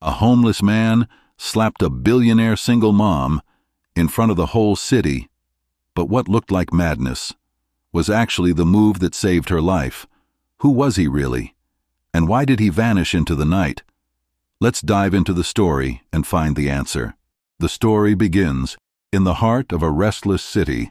A homeless man slapped a billionaire single mom in front of the whole city, but what looked like madness was actually the move that saved her life. Who was he really? And why did he vanish into the night? Let's dive into the story and find the answer. The story begins in the heart of a restless city.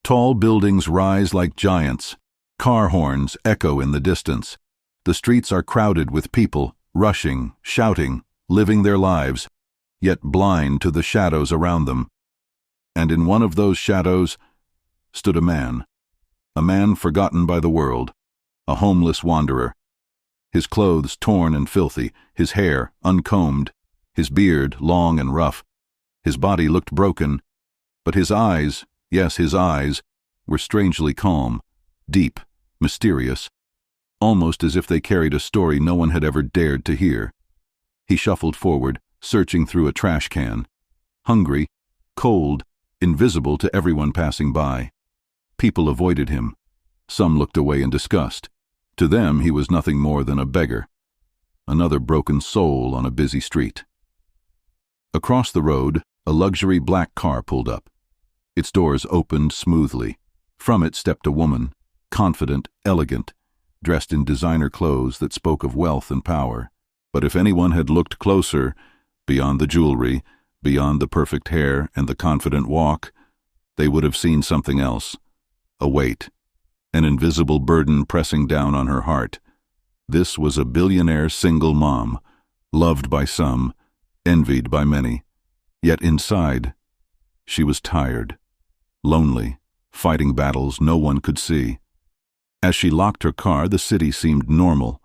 Tall buildings rise like giants. Car horns echo in the distance. The streets are crowded with people, rushing, shouting, living their lives, yet blind to the shadows around them. And in one of those shadows stood a man forgotten by the world, a homeless wanderer. His clothes torn and filthy, his hair uncombed, his beard long and rough. His body looked broken, but his eyes, yes, his eyes, were strangely calm, deep, mysterious, almost as if they carried a story no one had ever dared to hear. He shuffled forward, searching through a trash can. Hungry, cold, invisible to everyone passing by. People avoided him. Some looked away in disgust. To them he was nothing more than a beggar, another broken soul on a busy street. Across the road, a luxury black car pulled up. Its doors opened smoothly. From it stepped a woman, confident, elegant, dressed in designer clothes that spoke of wealth and power. But if anyone had looked closer, beyond the jewelry, beyond the perfect hair and the confident walk, they would have seen something else. A weight, an invisible burden pressing down on her heart. This was a billionaire single mom, loved by some, envied by many. Yet inside, she was tired, lonely, fighting battles no one could see. As she locked her car, the city seemed normal,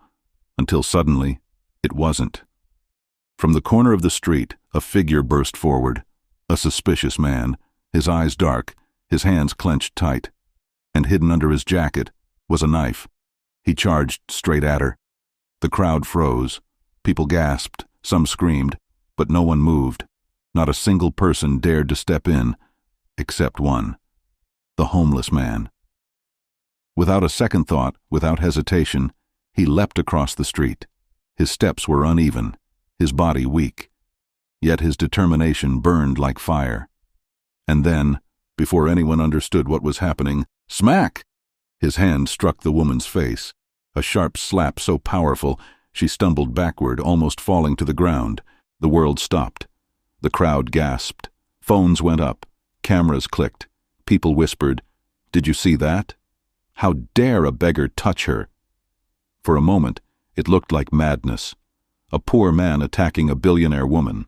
until suddenly, it wasn't. From the corner of the street, a figure burst forward, a suspicious man, his eyes dark, his hands clenched tight, and hidden under his jacket was a knife. He charged straight at her. The crowd froze. People gasped, some screamed, but no one moved. Not a single person dared to step in, except one, the homeless man. Without a second thought, without hesitation, he leapt across the street. His steps were uneven, his body weak, yet his determination burned like fire. And then, before anyone understood what was happening, smack! His hand struck the woman's face, a sharp slap so powerful she stumbled backward, almost falling to the ground. The world stopped. The crowd gasped. Phones went up. Cameras clicked. People whispered, "Did you see that? How dare a beggar touch her?" For a moment, it looked like madness, a poor man attacking a billionaire woman.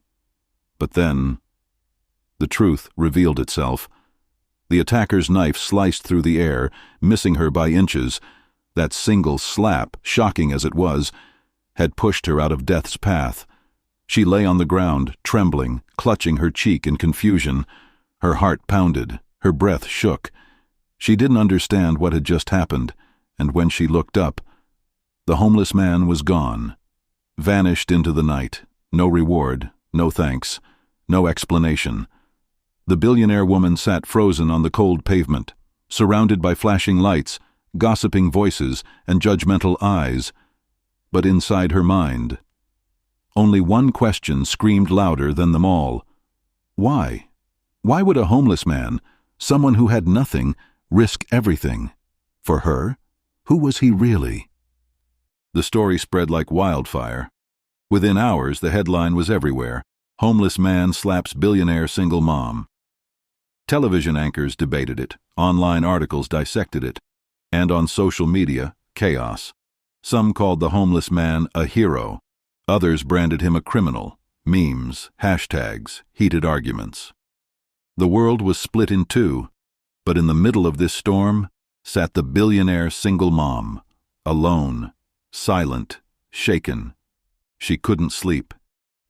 But then, the truth revealed itself. The attacker's knife sliced through the air, missing her by inches. That single slap, shocking as it was, had pushed her out of death's path. She lay on the ground, trembling, clutching her cheek in confusion. Her heart pounded, her breath shook. She didn't understand what had just happened, and when she looked up, the homeless man was gone, vanished into the night. No reward, no thanks, no explanation. The billionaire woman sat frozen on the cold pavement, surrounded by flashing lights, gossiping voices, and judgmental eyes. But inside her mind, only one question screamed louder than them all. Why? Why would a homeless man, someone who had nothing, risk everything? For her? Who was he really? The story spread like wildfire. Within hours, the headline was everywhere. Homeless man slaps billionaire single mom. Television anchors debated it, online articles dissected it, and on social media, chaos. Some called the homeless man a hero. Others branded him a criminal. Memes, hashtags, heated arguments. The world was split in two, but in the middle of this storm sat the billionaire single mom, alone, silent, shaken. She couldn't sleep.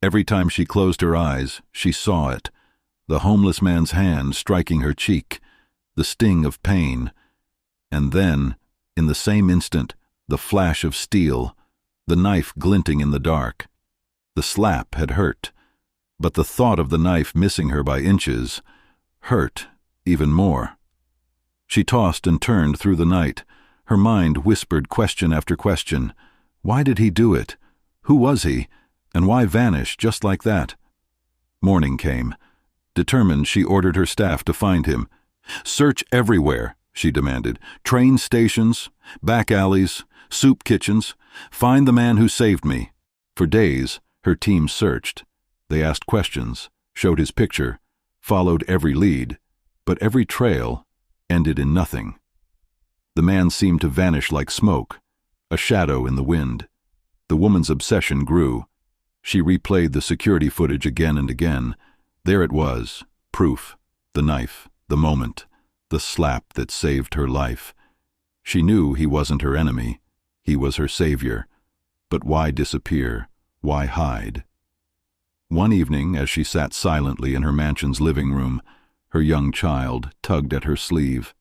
Every time she closed her eyes, she saw it, the homeless man's hand striking her cheek, the sting of pain. And then, in the same instant, the flash of steel, the knife glinting in the dark. The slap had hurt, but the thought of the knife missing her by inches hurt even more. She tossed and turned through the night. Her mind whispered question after question. Why did he do it? Who was he? And why vanish just like that? Morning came. Determined, she ordered her staff to find him. "Search everywhere," she demanded. "Train stations, back alleys, soup kitchens. Find the man who saved me." For days, her team searched. They asked questions, showed his picture, followed every lead, but every trail ended in nothing. The man seemed to vanish like smoke, a shadow in the wind. The woman's obsession grew. She replayed the security footage again and again. There it was, proof, the knife, the moment, the slap that saved her life. She knew he wasn't her enemy. He was her savior. But why disappear? Why hide? One evening, as she sat silently in her mansion's living room, her young child tugged at her sleeve.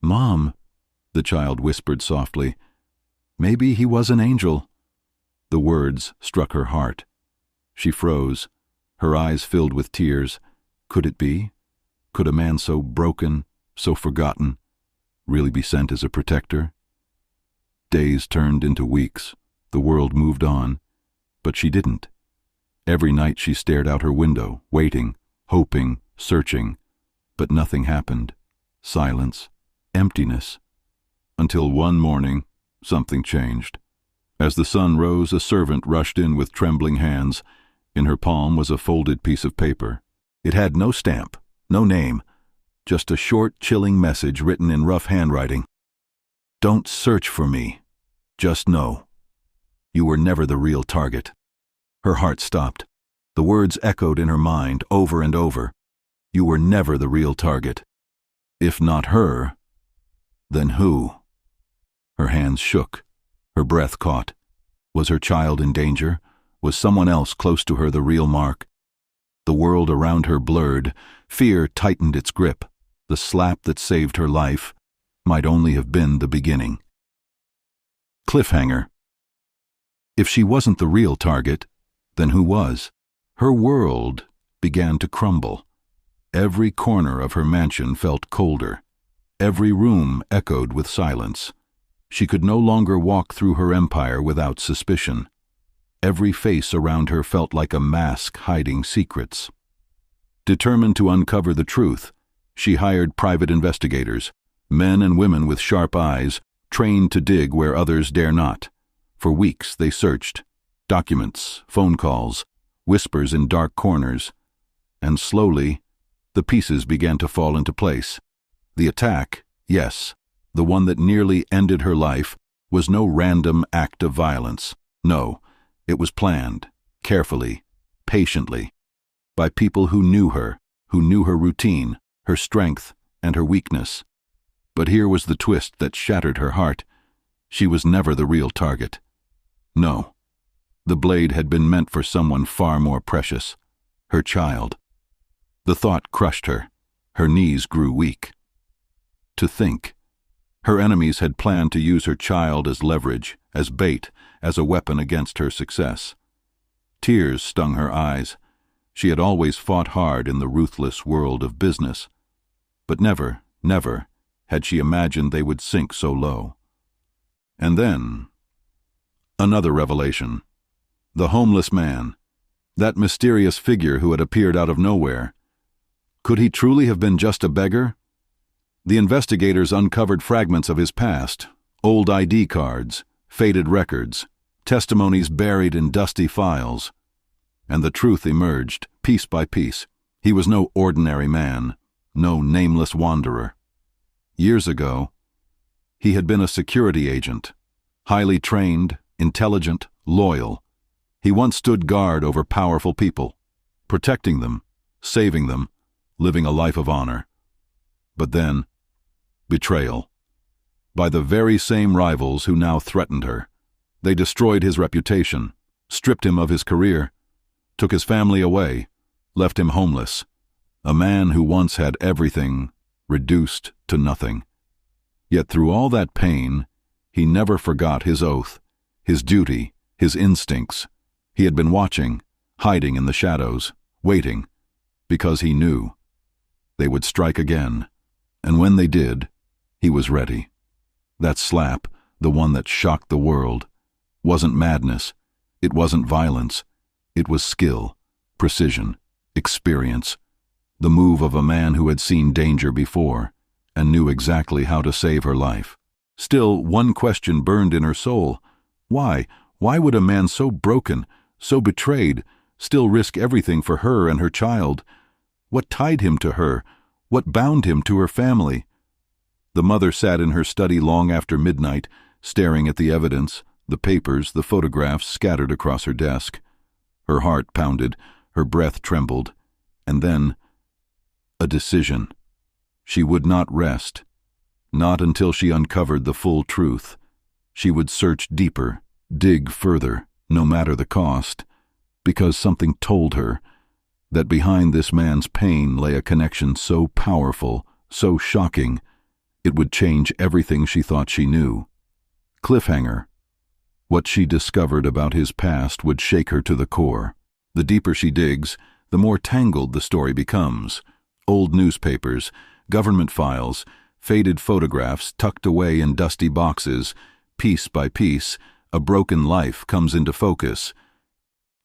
"Mom," the child whispered softly, "maybe he was an angel." The words struck her heart. She froze, her eyes filled with tears. Could it be? Could a man so broken, so forgotten, really be sent as a protector? Days turned into weeks. The world moved on, but she didn't. Every night she stared out her window, waiting, hoping, searching, but nothing happened. Silence, emptiness. Until one morning, something changed. As the sun rose, a servant rushed in with trembling hands. In her palm was a folded piece of paper. It had no stamp, no name, just a short, chilling message written in rough handwriting. "Don't search for me. Just know. You were never the real target." Her heart stopped. The words echoed in her mind over and over. You were never the real target. If not her, then who? Her hands shook. Her breath caught. Was her child in danger? Was someone else close to her the real mark? The world around her blurred. Fear tightened its grip. The slap that saved her life might only have been the beginning. Cliffhanger. If she wasn't the real target, then who was? Her world began to crumble. Every corner of her mansion felt colder. Every room echoed with silence. She could no longer walk through her empire without suspicion. Every face around her felt like a mask hiding secrets. Determined to uncover the truth, she hired private investigators, men and women with sharp eyes, trained to dig where others dare not. For weeks they searched. Documents, phone calls, whispers in dark corners. And slowly, the pieces began to fall into place. The attack, yes, the one that nearly ended her life, was no random act of violence. No, it was planned, carefully, patiently, by people who knew her routine, her strength, and her weakness. But here was the twist that shattered her heart. She was never the real target. No, the blade had been meant for someone far more precious, her child. The thought crushed her. Her knees grew weak. To think, her enemies had planned to use her child as leverage, as bait, as a weapon against her success. Tears stung her eyes. She had always fought hard in the ruthless world of business, but never, never had she imagined they would sink so low. And then, another revelation. The homeless man, that mysterious figure who had appeared out of nowhere. Could he truly have been just a beggar? The investigators uncovered fragments of his past, old ID cards, faded records, testimonies buried in dusty files. And the truth emerged, piece by piece. He was no ordinary man, no nameless wanderer. Years ago, he had been a security agent, highly trained, intelligent, loyal. He once stood guard over powerful people, protecting them, saving them, living a life of honor. But then, betrayal. By the very same rivals who now threatened her. They destroyed his reputation, stripped him of his career, took his family away, left him homeless. A man who once had everything, reduced to nothing. Yet through all that pain, he never forgot his oath, his duty, his instincts. He had been watching, hiding in the shadows, waiting, because he knew they would strike again. And when they did, he was ready. That slap, the one that shocked the world, wasn't madness. It wasn't violence. It was skill, precision, experience. The move of a man who had seen danger before and knew exactly how to save her life. Still, one question burned in her soul. Why? Why would a man so broken, so betrayed, still risk everything for her and her child? What tied him to her? What bound him to her family? The mother sat in her study long after midnight, staring at the evidence, the papers, the photographs scattered across her desk. Her heart pounded, her breath trembled, and then a decision. She would not rest, not until she uncovered the full truth. She would search deeper, dig further, no matter the cost, because something told her that behind this man's pain lay a connection so powerful, so shocking, it would change everything she thought she knew. Cliffhanger. What she discovered about his past would shake her to the core. The deeper she digs, the more tangled the story becomes. Old newspapers, government files, faded photographs tucked away in dusty boxes. Piece by piece, a broken life comes into focus.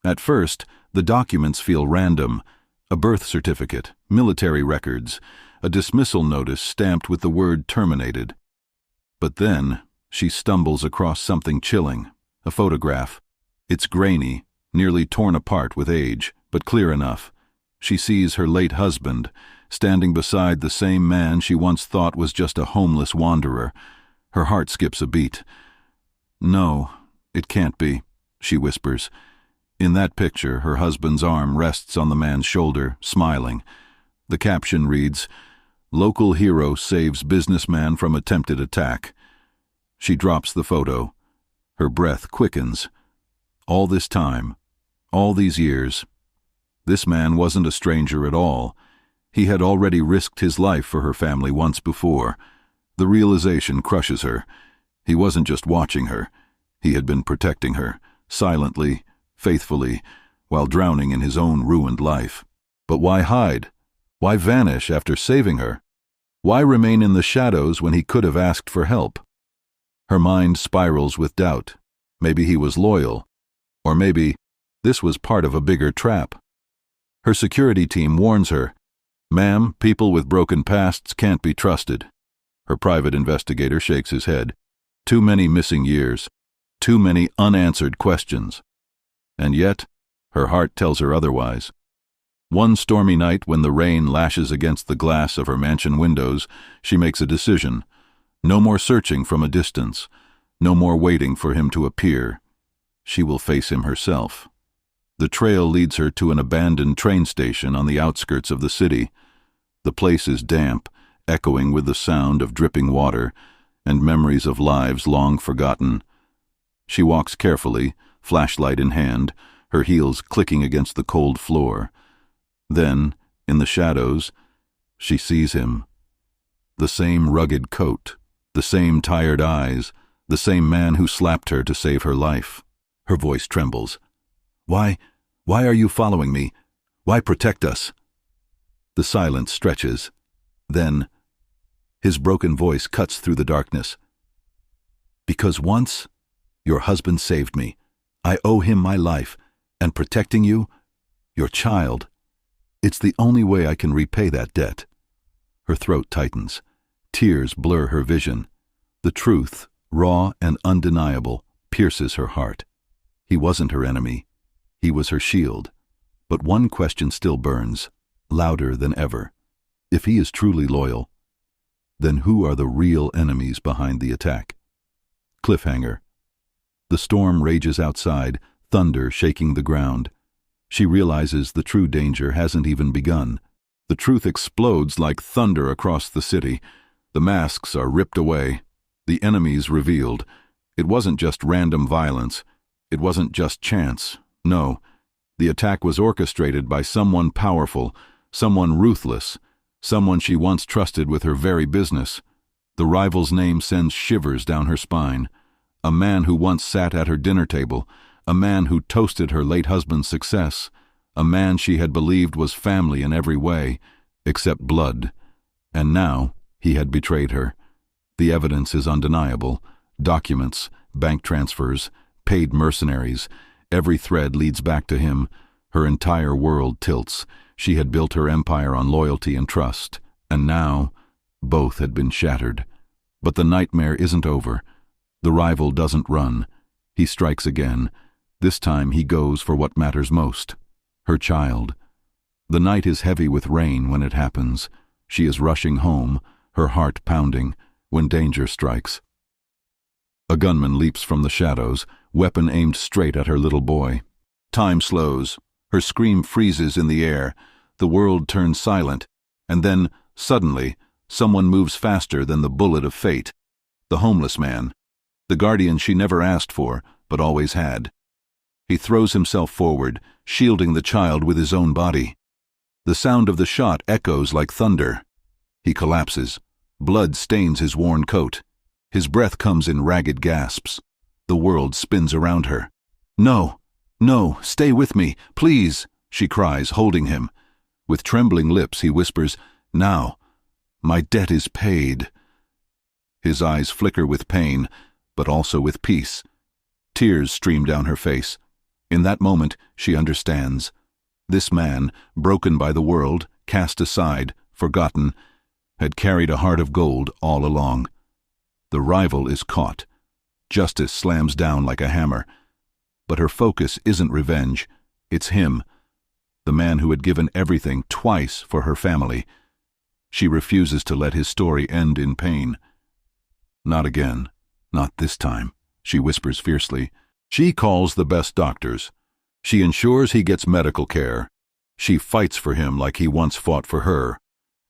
At first, the documents feel random. A birth certificate, military records, a dismissal notice stamped with the word terminated. But then, she stumbles across something chilling. A photograph. It's grainy, nearly torn apart with age, but clear enough. She sees her late husband, standing beside the same man she once thought was just a homeless wanderer. Her heart skips a beat. No, it can't be, she whispers. In that picture, her husband's arm rests on the man's shoulder, smiling. The caption reads, "Local hero saves businessman from attempted attack." She drops the photo. Her breath quickens. All this time, all these years, this man wasn't a stranger at all. He had already risked his life for her family once before. The realization crushes her. He wasn't just watching her. He had been protecting her, silently, faithfully, while drowning in his own ruined life. But why hide? Why vanish after saving her? Why remain in the shadows when he could have asked for help? Her mind spirals with doubt. Maybe he was loyal, or maybe this was part of a bigger trap. Her security team warns her, "Ma'am, people with broken pasts can't be trusted." Her private investigator shakes his head. Too many missing years, too many unanswered questions. And yet, her heart tells her otherwise. One stormy night when the rain lashes against the glass of her mansion windows, she makes a decision. No more searching from a distance. No more waiting for him to appear. She will face him herself. The trail leads her to an abandoned train station on the outskirts of the city. The place is damp, echoing with the sound of dripping water and memories of lives long forgotten. She walks carefully, flashlight in hand, her heels clicking against the cold floor. Then, in the shadows, she sees him. The same rugged coat, the same tired eyes, the same man who slapped her to save her life. Her voice trembles. Why are you following me? Why protect us?" The silence stretches. Then, his broken voice cuts through the darkness. "Because once, your husband saved me. I owe him my life, and protecting you, your child, it's the only way I can repay that debt." Her throat tightens. Tears blur her vision. The truth, raw and undeniable, pierces her heart. He wasn't her enemy. He was her shield. But one question still burns, louder than ever. If he is truly loyal, then who are the real enemies behind the attack? Cliffhanger. The storm rages outside, thunder shaking the ground. She realizes the true danger hasn't even begun. The truth explodes like thunder across the city. The masks are ripped away. The enemies revealed. It wasn't just random violence. It wasn't just chance. No, the attack was orchestrated by someone powerful, someone ruthless, someone she once trusted with her very business. The rival's name sends shivers down her spine. A man who once sat at her dinner table, a man who toasted her late husband's success, a man she had believed was family in every way, except blood. And now he had betrayed her. The evidence is undeniable. Documents, bank transfers, paid mercenaries. Every thread leads back to him. Her entire world tilts. She had built her empire on loyalty and trust, and now both had been shattered. But the nightmare isn't over. The rival doesn't run. He strikes again. This time he goes for what matters most: her child. The night is heavy with rain when it happens. She is rushing home, her heart pounding, when danger strikes. A gunman leaps from the shadows, weapon aimed straight at her little boy. Time slows. Her scream freezes in the air. The world turns silent, and then, suddenly, someone moves faster than the bullet of fate. The homeless man. The guardian she never asked for, but always had. He throws himself forward, shielding the child with his own body. The sound of the shot echoes like thunder. He collapses. Blood stains his worn coat. His breath comes in ragged gasps. The world spins around her. "No, no, stay with me, please," she cries, holding him. With trembling lips he whispers, "Now, my debt is paid." His eyes flicker with pain, but also with peace. Tears stream down her face. In that moment, she understands. This man, broken by the world, cast aside, forgotten, had carried a heart of gold all along. The rival is caught. Justice slams down like a hammer. But her focus isn't revenge. It's him, the man who had given everything twice for her family. She refuses to let his story end in pain. "Not again. Not this time," she whispers fiercely. She calls the best doctors. She ensures he gets medical care. She fights for him like he once fought for her.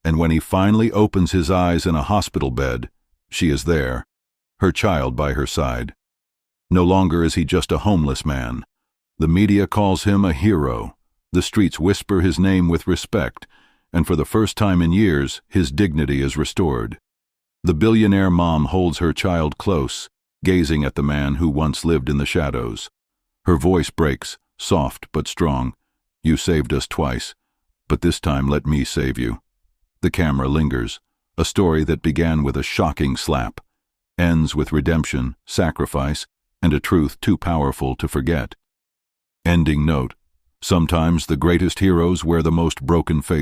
And when he finally opens his eyes in a hospital bed, she is there, her child by her side. No longer is he just a homeless man. The media calls him a hero. The streets whisper his name with respect, and for the first time in years, his dignity is restored. The billionaire mom holds her child close, gazing at the man who once lived in the shadows. Her voice breaks, soft but strong. "You saved us twice, but this time let me save you." The camera lingers. A story that began with a shocking slap ends with redemption, sacrifice, and a truth too powerful to forget. Ending note: sometimes the greatest heroes wear the most broken faces.